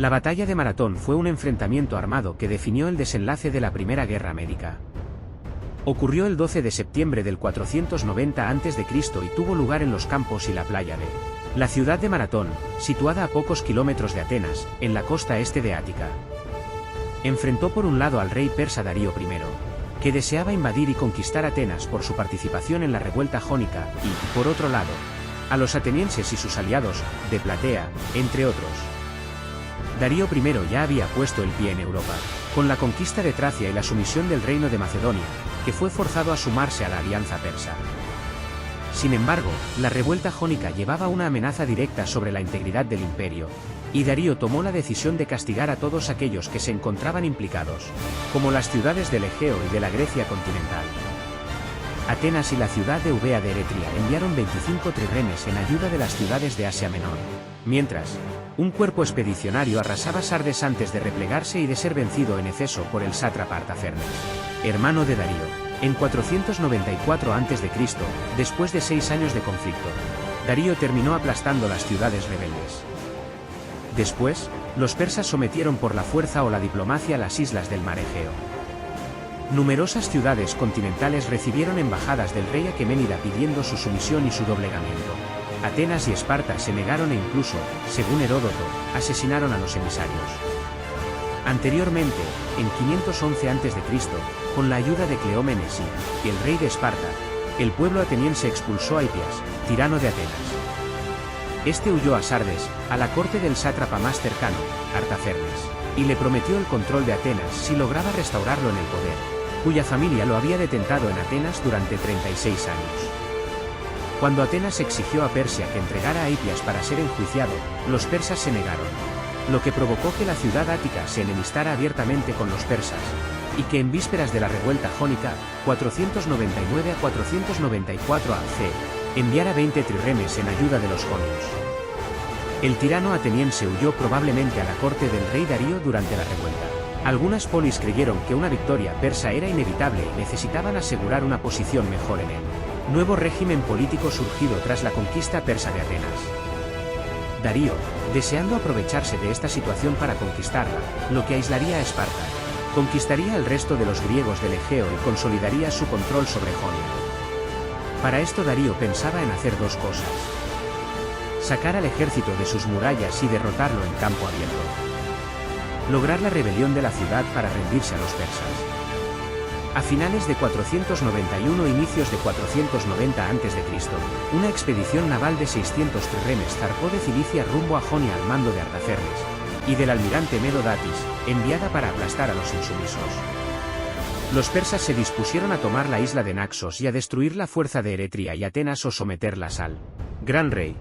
La batalla de Maratón fue un enfrentamiento armado que definió el desenlace de la Primera Guerra Médica. Ocurrió el 12 de septiembre del 490 a.C. y tuvo lugar en los campos y la playa de la ciudad de Maratón, situada a pocos kilómetros de Atenas, en la costa este de Ática. Enfrentó por un lado al rey persa Darío I, que deseaba invadir y conquistar Atenas por su participación en la revuelta jónica, y, por otro lado, a los atenienses y sus aliados, de Platea, entre otros. Darío I ya había puesto el pie en Europa, con la conquista de Tracia y la sumisión del reino de Macedonia, que fue forzado a sumarse a la alianza persa. Sin embargo, la revuelta jónica llevaba una amenaza directa sobre la integridad del imperio, y Darío tomó la decisión de castigar a todos aquellos que se encontraban implicados, como las ciudades del Egeo y de la Grecia continental. Atenas y la ciudad de Eubea de Eretria enviaron 25 trirremes en ayuda de las ciudades de Asia Menor, mientras un cuerpo expedicionario arrasaba Sardes antes de replegarse y de ser vencido en Efeso por el sátrapa Artafernes, hermano de Darío. En 494 a.C., después de 6 años de conflicto, Darío terminó aplastando las ciudades rebeldes. Después, los persas sometieron por la fuerza o la diplomacia las islas del mar Egeo. Numerosas ciudades continentales recibieron embajadas del rey Aqueménida pidiendo su sumisión y su doblegamiento. Atenas y Esparta se negaron e incluso, según Heródoto, asesinaron a los emisarios. Anteriormente, en 511 a.C., con la ayuda de Cleómenes y el rey de Esparta, el pueblo ateniense expulsó a Hipias, tirano de Atenas. Este huyó a Sardes, a la corte del sátrapa más cercano, Artafernes, y le prometió el control de Atenas si lograba restaurarlo en el poder, cuya familia lo había detentado en Atenas durante 36 años. Cuando Atenas exigió a Persia que entregara a Hipias para ser enjuiciado, los persas se negaron, lo que provocó que la ciudad ática se enemistara abiertamente con los persas, y que en vísperas de la revuelta jónica, 499 a 494 a.C., enviara 20 trirremes en ayuda de los jonios. El tirano ateniense huyó probablemente a la corte del rey Darío durante la revuelta. Algunas polis creyeron que una victoria persa era inevitable y necesitaban asegurar una posición mejor en el nuevo régimen político surgido tras la conquista persa de Atenas. Darío, deseando aprovecharse de esta situación para conquistarla, lo que aislaría a Esparta, conquistaría el resto de los griegos del Egeo y consolidaría su control sobre Jonia. Para esto Darío pensaba en hacer dos cosas: sacar al ejército de sus murallas y derrotarlo en campo abierto. Lograr la rebelión de la ciudad para rendirse a los persas. A finales de 491 e inicios de 490 a.C., una expedición naval de 600 trirremes zarpó de Cilicia rumbo a Jonia al mando de Artafernes, y del almirante Medo Datis, enviada para aplastar a los insumisos. Los persas se dispusieron a tomar la isla de Naxos y a destruir la fuerza de Eretria y Atenas o someterlas al gran rey.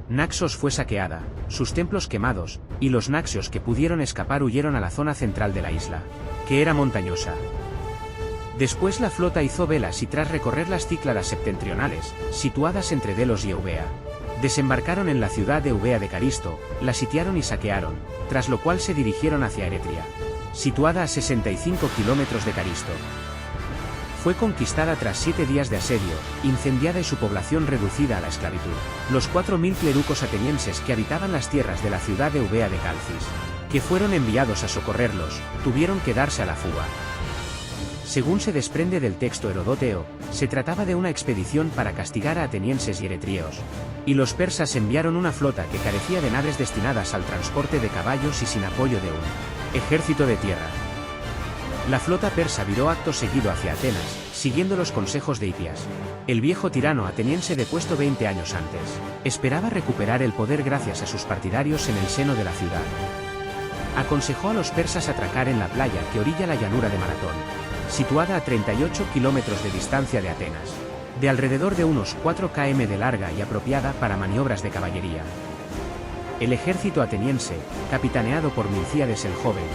Naxos fue saqueada, sus templos quemados, y los naxios que pudieron escapar huyeron a la zona central de la isla, que era montañosa. Después la flota hizo velas y tras recorrer las Cícladas septentrionales, situadas entre Delos y Eubea, desembarcaron en la ciudad de Eubea de Caristo, la sitiaron y saquearon, tras lo cual se dirigieron hacia Eretria, situada a 65 kilómetros de Caristo. Fue conquistada tras 7 días de asedio, incendiada y su población reducida a la esclavitud. Los 4.000 clerucos atenienses que habitaban las tierras de la ciudad de Eubea de Calcis, que fueron enviados a socorrerlos, tuvieron que darse a la fuga. Según se desprende del texto herodoteo, se trataba de una expedición para castigar a atenienses y eretrieos, y los persas enviaron una flota que carecía de naves destinadas al transporte de caballos y sin apoyo de un ejército de tierra. La flota persa viró acto seguido hacia Atenas, siguiendo los consejos de Hipias, el viejo tirano ateniense depuesto 20 años antes. Esperaba recuperar el poder gracias a sus partidarios en el seno de la ciudad. Aconsejó a los persas atracar en la playa que orilla la llanura de Maratón, situada a 38 kilómetros de distancia de Atenas, de alrededor de unos 4 km de larga y apropiada para maniobras de caballería. El ejército ateniense, capitaneado por Milcíades el Joven,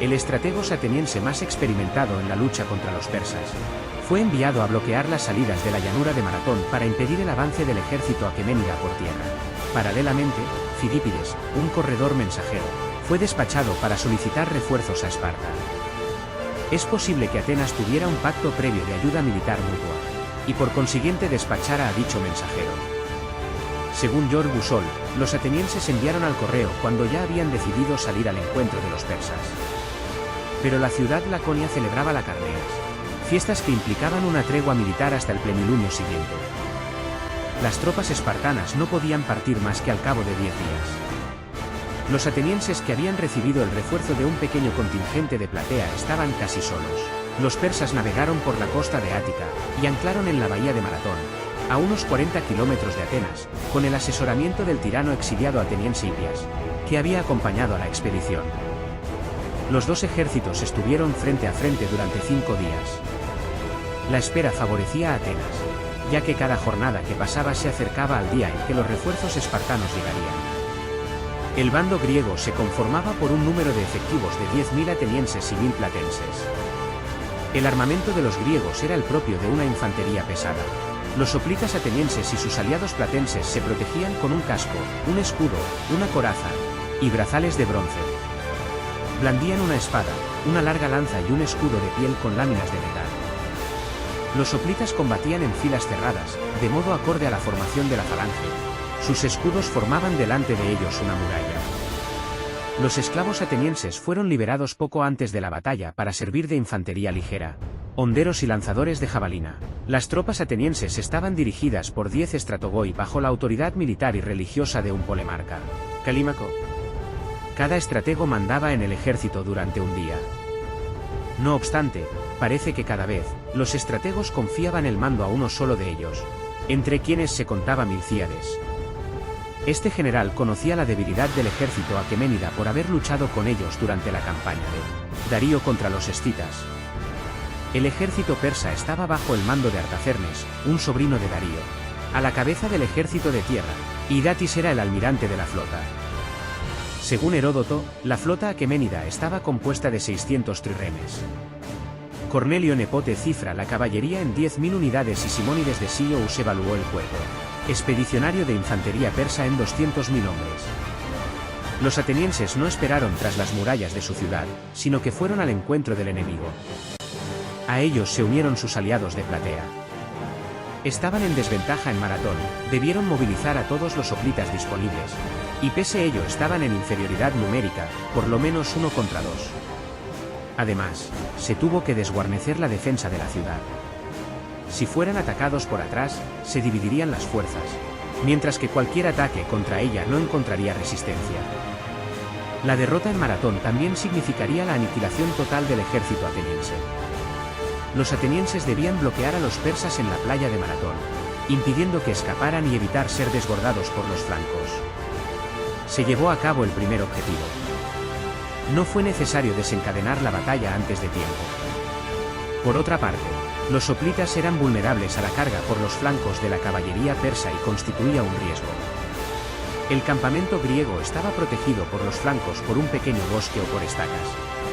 el estrategos ateniense más experimentado en la lucha contra los persas, fue enviado a bloquear las salidas de la llanura de Maratón para impedir el avance del ejército aqueménida por tierra. Paralelamente, Fidípides, un corredor mensajero, fue despachado para solicitar refuerzos a Esparta. Es posible que Atenas tuviera un pacto previo de ayuda militar mutua, y por consiguiente despachara a dicho mensajero. Según George Boussole, los atenienses enviaron al correo cuando ya habían decidido salir al encuentro de los persas. Pero la ciudad laconia celebraba la Carneas, fiestas que implicaban una tregua militar hasta el plenilunio siguiente. Las tropas espartanas no podían partir más que al cabo de 10 días. Los atenienses, que habían recibido el refuerzo de un pequeño contingente de Platea, estaban casi solos. Los persas navegaron por la costa de Ática y anclaron en la bahía de Maratón, a unos 40 kilómetros de Atenas, con el asesoramiento del tirano exiliado ateniense Hipias, que había acompañado a la expedición. Los dos ejércitos estuvieron frente a frente durante 5 días. La espera favorecía a Atenas, ya que cada jornada que pasaba se acercaba al día en que los refuerzos espartanos llegarían. El bando griego se conformaba por un número de efectivos de 10.000 atenienses y 1.000 platenses. El armamento de los griegos era el propio de una infantería pesada. Los hoplitas atenienses y sus aliados platenses se protegían con un casco, un escudo, una coraza y brazales de bronce. Blandían una espada, una larga lanza y un escudo de piel con láminas de metal. Los hoplitas combatían en filas cerradas, de modo acorde a la formación de la falange. Sus escudos formaban delante de ellos una muralla. Los esclavos atenienses fueron liberados poco antes de la batalla para servir de infantería ligera, honderos y lanzadores de jabalina. Las tropas atenienses estaban dirigidas por 10 estratogoi bajo la autoridad militar y religiosa de un polemarca, Calímaco. Cada estratego mandaba en el ejército durante un día. No obstante, parece que cada vez, los estrategos confiaban el mando a uno solo de ellos, entre quienes se contaba Milcíades. Este general conocía la debilidad del ejército aqueménida por haber luchado con ellos durante la campaña de Darío contra los escitas. El ejército persa estaba bajo el mando de Artacernes, un sobrino de Darío, a la cabeza del ejército de tierra, y Datis era el almirante de la flota. Según Heródoto, la flota aqueménida estaba compuesta de 600 trirremes. Cornelio Nepote cifra la caballería en 10.000 unidades y Simónides de Sious evaluó el cuerpo expedicionario de infantería persa en 200.000 hombres. Los atenienses no esperaron tras las murallas de su ciudad, sino que fueron al encuentro del enemigo. A ellos se unieron sus aliados de Platea. Estaban en desventaja en Maratón, debieron movilizar a todos los hoplitas disponibles, y pese a ello estaban en inferioridad numérica, por lo menos 1 contra 2. Además, se tuvo que desguarnecer la defensa de la ciudad. Si fueran atacados por atrás, se dividirían las fuerzas, mientras que cualquier ataque contra ella no encontraría resistencia. La derrota en Maratón también significaría la aniquilación total del ejército ateniense. Los atenienses debían bloquear a los persas en la playa de Maratón, impidiendo que escaparan y evitar ser desbordados por los flancos. Se llevó a cabo el primer objetivo. No fue necesario desencadenar la batalla antes de tiempo. Por otra parte, los hoplitas eran vulnerables a la carga por los flancos de la caballería persa y constituía un riesgo. El campamento griego estaba protegido por los flancos por un pequeño bosque o por estacas,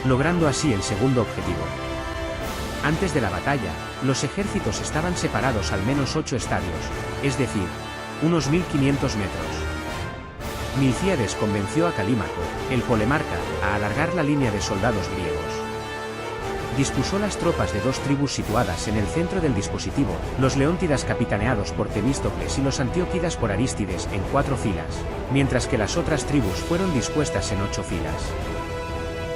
logrando así el segundo objetivo. Antes de la batalla, los ejércitos estaban separados al menos 8 estadios, es decir, unos 1.500 metros. Milcíades convenció a Calímaco, el polemarca, a alargar la línea de soldados griegos. Dispuso las tropas de 2 tribus situadas en el centro del dispositivo, los leóntidas capitaneados por Temístocles y los antíoquidas por Arístides en 4 filas, mientras que las otras tribus fueron dispuestas en 8 filas.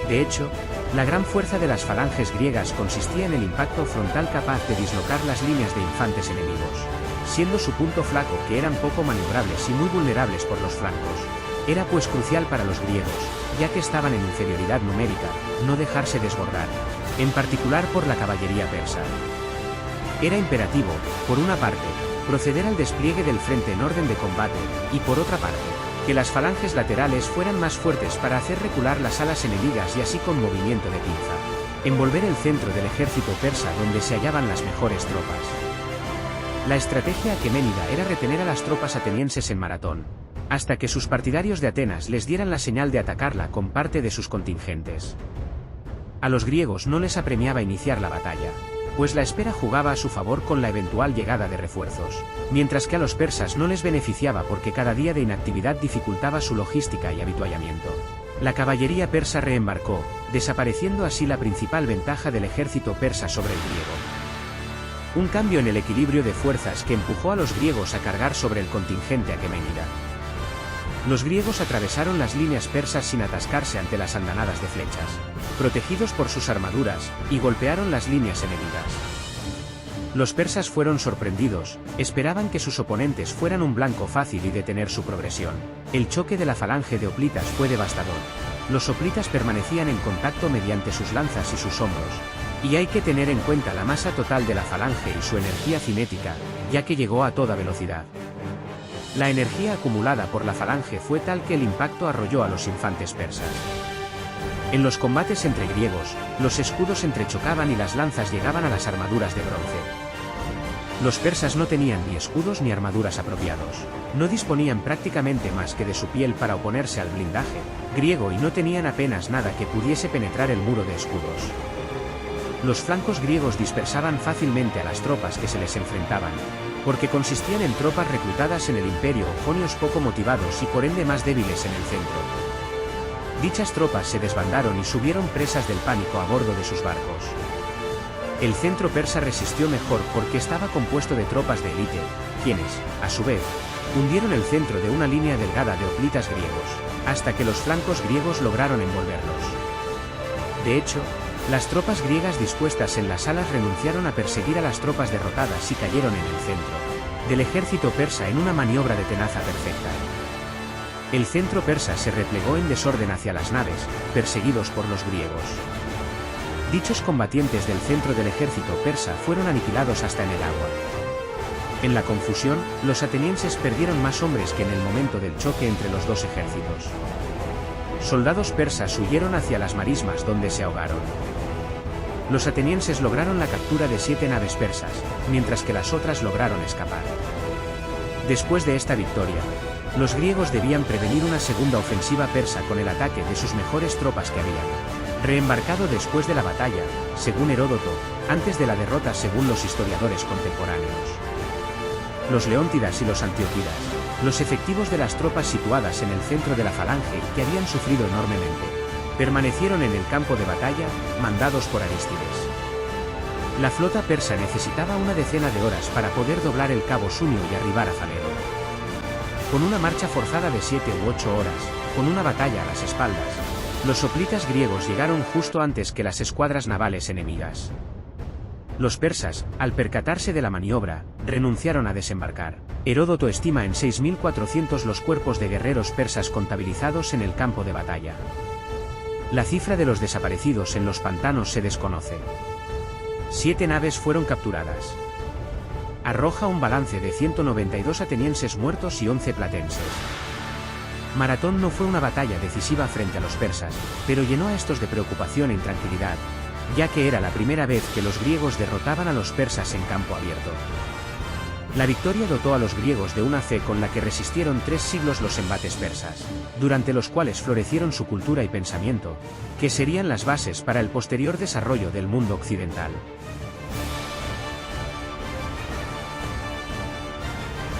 De hecho, la gran fuerza de las falanges griegas consistía en el impacto frontal capaz de dislocar las líneas de infantes enemigos, siendo su punto flaco que eran poco maniobrables y muy vulnerables por los flancos. Era pues crucial para los griegos, ya que estaban en inferioridad numérica, no dejarse desbordar, en particular por la caballería persa. Era imperativo, por una parte, proceder al despliegue del frente en orden de combate, y por otra parte, que las falanges laterales fueran más fuertes para hacer recular las alas enemigas y así con movimiento de pinza, envolver el centro del ejército persa donde se hallaban las mejores tropas. La estrategia aqueménida era retener a las tropas atenienses en Maratón, hasta que sus partidarios de Atenas les dieran la señal de atacarla con parte de sus contingentes. A los griegos no les apremiaba iniciar la batalla, pues la espera jugaba a su favor con la eventual llegada de refuerzos, mientras que a los persas no les beneficiaba porque cada día de inactividad dificultaba su logística y avituallamiento. La caballería persa reembarcó, desapareciendo así la principal ventaja del ejército persa sobre el griego. un cambio en el equilibrio de fuerzas que empujó a los griegos a cargar sobre el contingente aqueménida. Los griegos atravesaron las líneas persas sin atascarse ante las andanadas de flechas, protegidos por sus armaduras, y golpearon las líneas enemigas. Los persas fueron sorprendidos, esperaban que sus oponentes fueran un blanco fácil y detener su progresión. El choque de la falange de hoplitas fue devastador. Los hoplitas permanecían en contacto mediante sus lanzas y sus hombros, y hay que tener en cuenta la masa total de la falange y su energía cinética, ya que llegó a toda velocidad. La energía acumulada por la falange fue tal que el impacto arrolló a los infantes persas. En los combates entre griegos, los escudos entrechocaban y las lanzas llegaban a las armaduras de bronce. Los persas no tenían ni escudos ni armaduras apropiados. No disponían prácticamente más que de su piel para oponerse al blindaje griego y no tenían apenas nada que pudiese penetrar el muro de escudos. Los flancos griegos dispersaban fácilmente a las tropas que se les enfrentaban, porque consistían en tropas reclutadas en el imperio o jonios poco motivados y por ende más débiles en el centro. Dichas tropas se desbandaron y subieron presas del pánico a bordo de sus barcos. El centro persa resistió mejor porque estaba compuesto de tropas de élite, quienes, a su vez, hundieron el centro de una línea delgada de hoplitas griegos, hasta que los flancos griegos lograron envolverlos. De hecho, las tropas griegas dispuestas en las alas renunciaron a perseguir a las tropas derrotadas y cayeron en el centro del ejército persa en una maniobra de tenaza perfecta. El centro persa se replegó en desorden hacia las naves, perseguidos por los griegos. Dichos combatientes del centro del ejército persa fueron aniquilados hasta en el agua. En la confusión, los atenienses perdieron más hombres que en el momento del choque entre los dos ejércitos. Soldados persas huyeron hacia las marismas donde se ahogaron. Los atenienses lograron la captura de 7 naves persas, mientras que las otras lograron escapar. Después de esta victoria, los griegos debían prevenir una segunda ofensiva persa con el ataque de sus mejores tropas que habían reembarcado después de la batalla, según Heródoto, antes de la derrota según los historiadores contemporáneos. Los leóntidas y los antíoquidas, los efectivos de las tropas situadas en el centro de la falange que habían sufrido enormemente, permanecieron en el campo de batalla, mandados por Arístides. La flota persa necesitaba una decena de horas para poder doblar el cabo Sunio y arribar a Falero. Con una marcha forzada de 7 u 8 horas, con una batalla a las espaldas, los hoplitas griegos llegaron justo antes que las escuadras navales enemigas. Los persas, al percatarse de la maniobra, renunciaron a desembarcar. Heródoto estima en 6.400 los cuerpos de guerreros persas contabilizados en el campo de batalla. La cifra de los desaparecidos en los pantanos se desconoce. 7 naves fueron capturadas. Arroja un balance de 192 atenienses muertos y 11 platenses. Maratón no fue una batalla decisiva frente a los persas, pero llenó a estos de preocupación e intranquilidad, ya que era la primera vez que los griegos derrotaban a los persas en campo abierto. La victoria dotó a los griegos de una fe con la que resistieron 3 siglos los embates persas, durante los cuales florecieron su cultura y pensamiento, que serían las bases para el posterior desarrollo del mundo occidental.